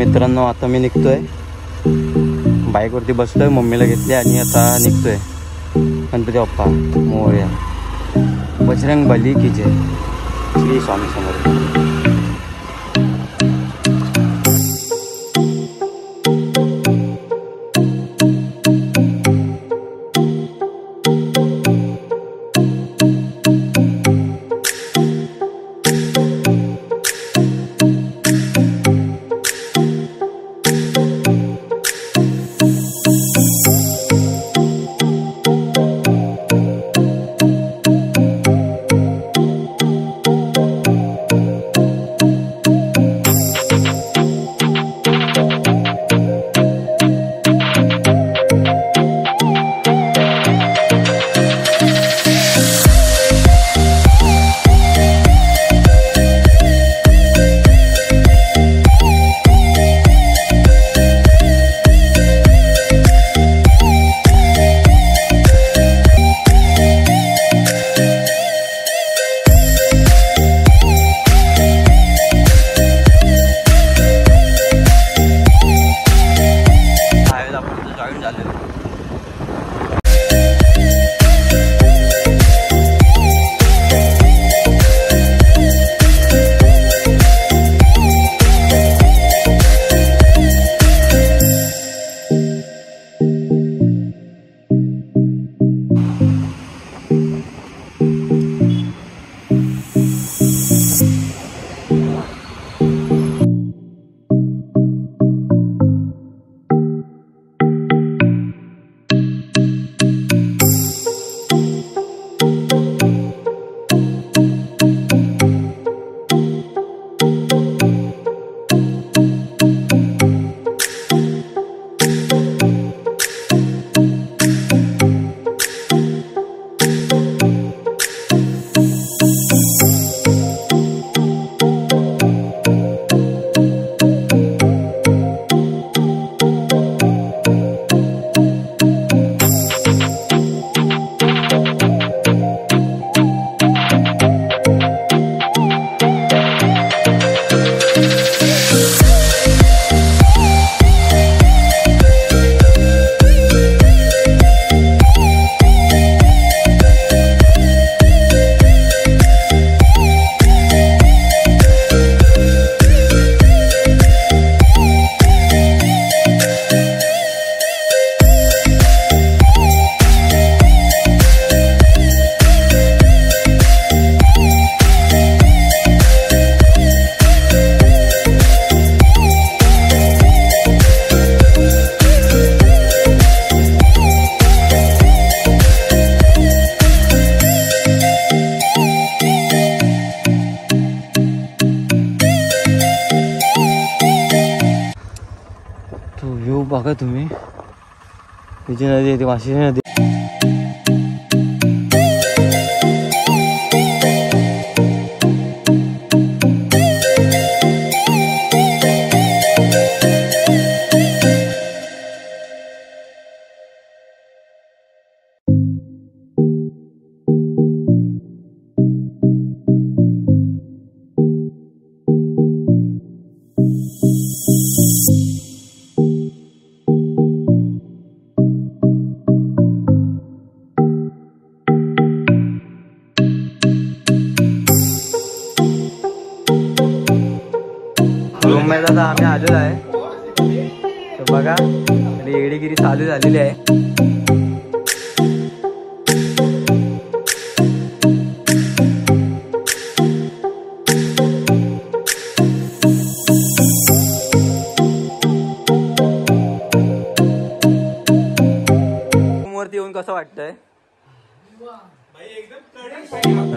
मित्रांनो आता मी निघतोय, बाईकवरती बसलोय, मम्मीला घेतली आणि आता निघतोय. गणपती बाप्पा मोरया, बजरंग बली की जय, श्री स्वामी समर्थ. व्ह्यू बघा तुम्ही, तिची नदी आहे ती वाशीची नदी. आता आम्ही आलेलो आहे, तर बघा रेडीगिरी चालू झालेली आहे. वरती येऊन कसं वाटतंय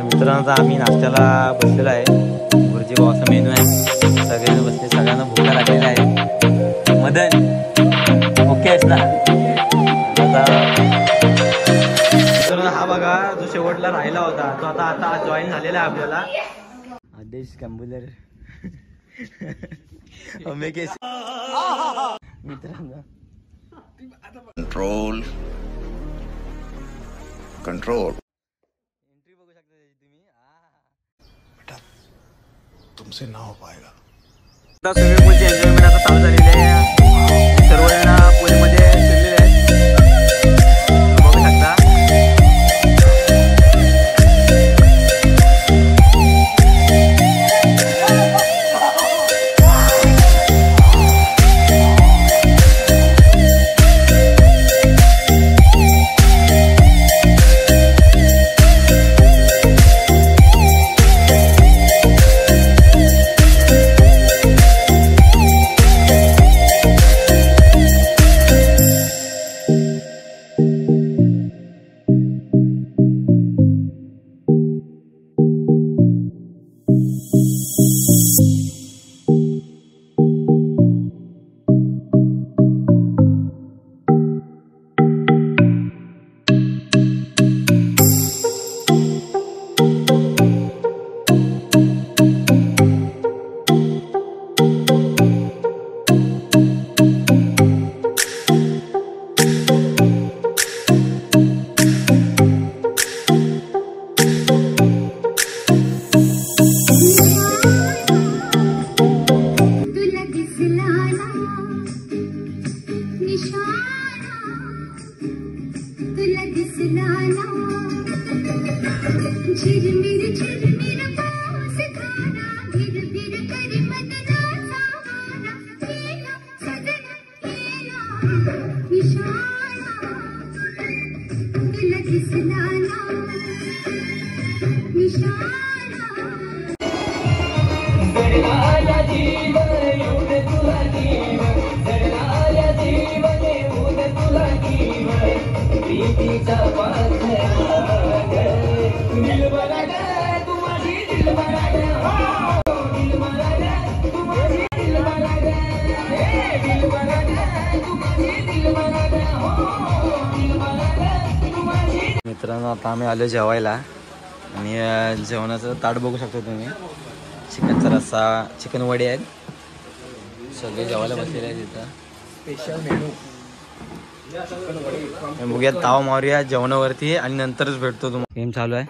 मित्रांनो? आम्ही नाश्त्याला बसलेलो आहे. गुरुजी भावाचा मेनू आहे, सगळ्यांना बसले, सगळ्यांना भूका लागलेला आहे. मदन ओके आहेस ना? मित्रांनो हा बघा जो शेवटला राहिला होता तो आता जॉईन झालेला आहे आपल्याला. आदेश कॅम्बुलर मित्रांनो कंट्रोल कंट्रोल. एंट्री बघू शकता तुम्ही. बेटा तुमसे ना हो पाएगा. आता स्विमिंग पूलची एन्जॉयमेंट आता चालू झालेली आहे. सर्वजण पूलमध्ये शिरलेले आहेत, बघू शकता. मित्रांनो, आता आम्ही आलो जेवायला आणि जेवणाचं ताट बघू शकता तुम्ही. चिकनचा रस्सा, चिकन वडे आहेत, सगळे जेवायला बसलेले आहेत इथं. स्पेशल मेनू बघूया, ताव मारूया जेवणावरती आणि नंतरच भेटतो तुम्हाला. गेम चालू आहे.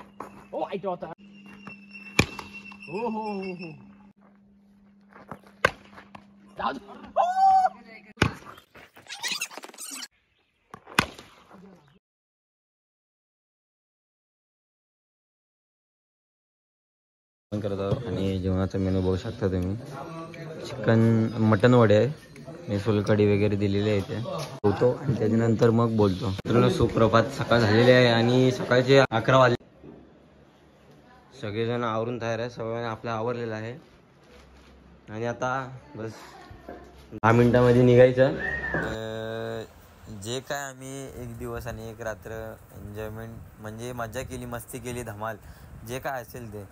करत आहोत आणि जेवणाचा मेनू बघू शकता तुम्ही. चिकन मटन वडे आहे, मी सोलकढी वगैरे दिलेली आहे इथे. होतो आणि त्याच्यानंतर मग बोलतो. मित्रांनो, सुप्रभात. सकाळ झालेली आहे आणि सकाळचे 11 वाजले. सगळेजण आवरून तयार आहे, सगळ्यांना आपलं आवरलेलं आहे आणि आता बस 10 मिनिटामध्ये निघायचं. जे काय आम्ही एक दिवस आणि एक रात्र एन्जॉयमेंट म्हणजे मजा केली, मस्ती केली, धमाल जे काय असेल ते.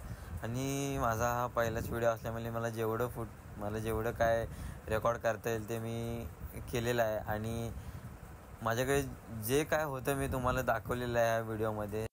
आणि माझा हा पहिलाच व्हिडिओ असल्यामुळे मला जेवढं काय रेकॉर्ड करता येईल ते मी केलेलं आहे आणि माझ्याकडे जे काय होतं मी तुम्हाला दाखवलेलं आहे या व्हिडिओमध्ये.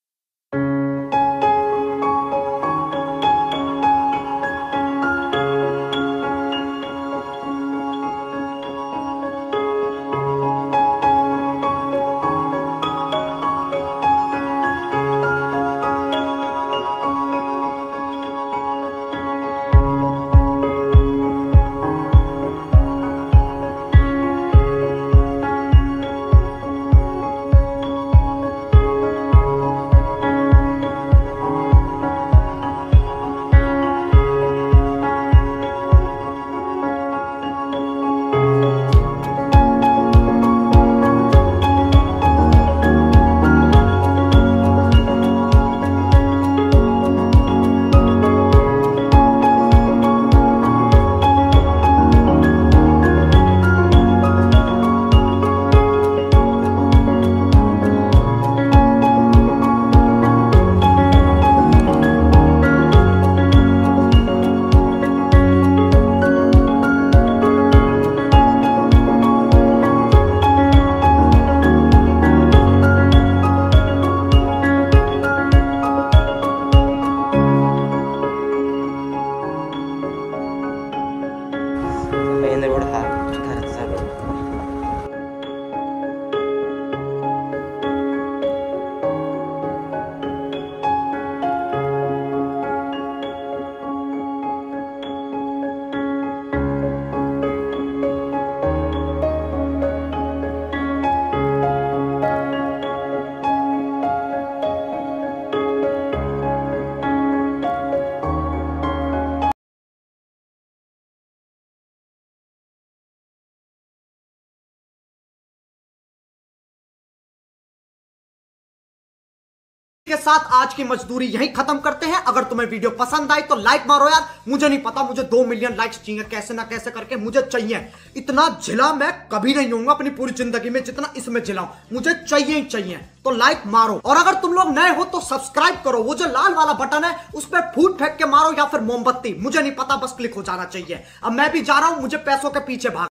के साथ आज की मजदूरी यहीं खत्म करते हैं। अगर तुम्हें वीडियो पसंद आई तो लाइक मारो यार। मुझे नहीं पता, मुझे 2 मिलियन लाइक्स चाहिए, कैसे ना कैसे करके मुझे चाहिए। इतना झिला मैं कभी नहीं होऊंगा अपनी पूरी जिंदगी में जितना इसमें झिलाऊं, मुझे चाहिए ही चाहिए। तो लाइक मारो, और अगर तुम लोग नए हो तो सब्सक्राइब करो। वो जो लाल वाला बटन है उस पर फूट फेंक के मारो या फिर मोमबत्ती, मुझे नहीं पता, बस क्लिक हो जाना चाहिए। अब मैं भी जा रहा हूं, मुझे पैसों के पीछे भाग